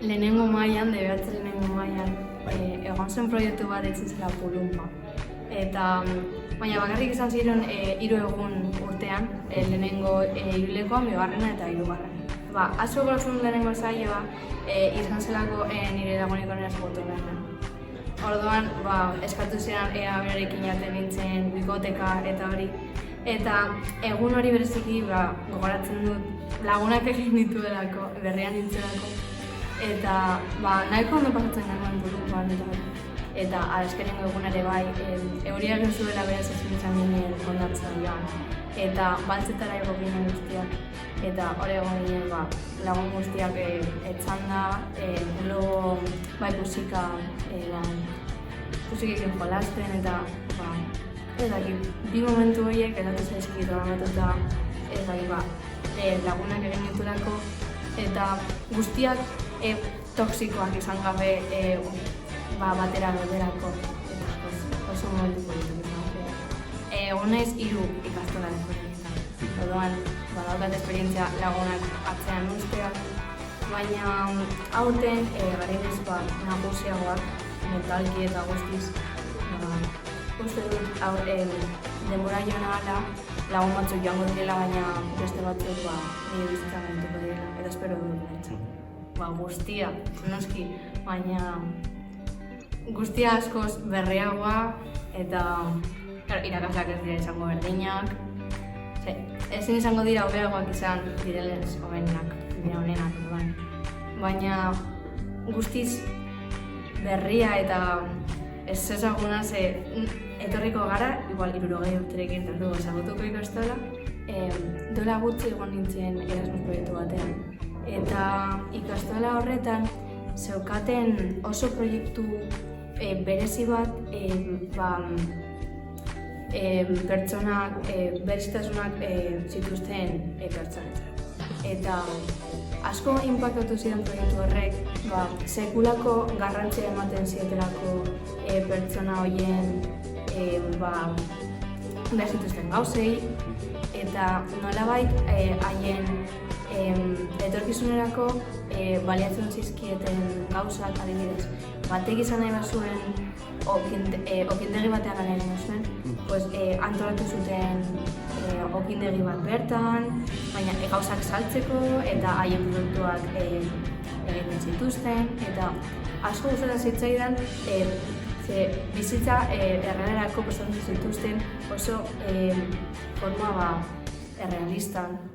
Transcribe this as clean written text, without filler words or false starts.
lehenengo mailan, lehenengo mailan, egon zen proiektu bat ditzen zela Pulumpa. Eta, baina bakarrik izan ziren 3 egun urtean, lehenengo hirulekoan, bigarrena eta hirugarrena. Asko goratzen lehenengo saioa, izan zelako nire laguneko nire zagotu beharren. Orduan, eskatu ziren ea berarekin jaten nintzen, bikoteka eta hori. Eta egun hori bereziki gogoratzen dut lagunak egin dituelako, berrian nintzelako. Eta nahiko ondo pasatzen genuen Pulumpan eta hori. Eta azkenengo egun ere bai, euria egin zuela beraz ezin izan ginen kondatzen joan. Eta baltzetara ego ginen guztiak. Eta hori egon ginen lagun guztiak etxanda, logo pusika, pusikekin jolasten eta bi momentu horiek edatu zaizkit horretuta lagunak egin ditulako eta guztiak toksikoak izan gabe batera gauderako eta oso momentu politik izan gabe. Egon naiz 3 ikastola desberdinetan. Orduan, badaukat esperientzia lagunak atzean usteak, baina aurten garenez nagusiagoak, mentalki eta guztiz. Uste dut denbora joan ahala, lagun batzuk joango direla, baina beste batzuk nire bizitzan gentuko direla, eta espero dut nintzen. Guztia, noski, baina guztia askoz berriagoa eta irakasleak ez dira izango berdinak. Ezin izango dira hobeagoak izan direlenez hobenak, dira honenak. Baina guztiz berria eta ez ezaguna etorriko gara, igual 60 urterekin dugu ezagutuko ikastola. Dola gutxi egon nintzen Erasmus proiektu batean. Eta ikastola horretan zeukaten oso proiektu berezi bat pertsonak, berezitasunak zituzten pertsonetan. Eta asko inpaktatu ziren proiektu horrek, sekulako garrantzia ematen zietelako pertsona horien behar zituzten gauzei, eta nolabait haien etorkizunerako baliatzen zizkieten gauzak adibidez. Batek izan nahi bazuen okindegi batean lan egin zuen, antolatu zuten okindegi bat bertan, baina gauzak saltzeko eta haien produktuak egiten zituzten, eta asko gustatu zitzaidan bizitza errealerako prestatzen zituzten oso forma errealistan.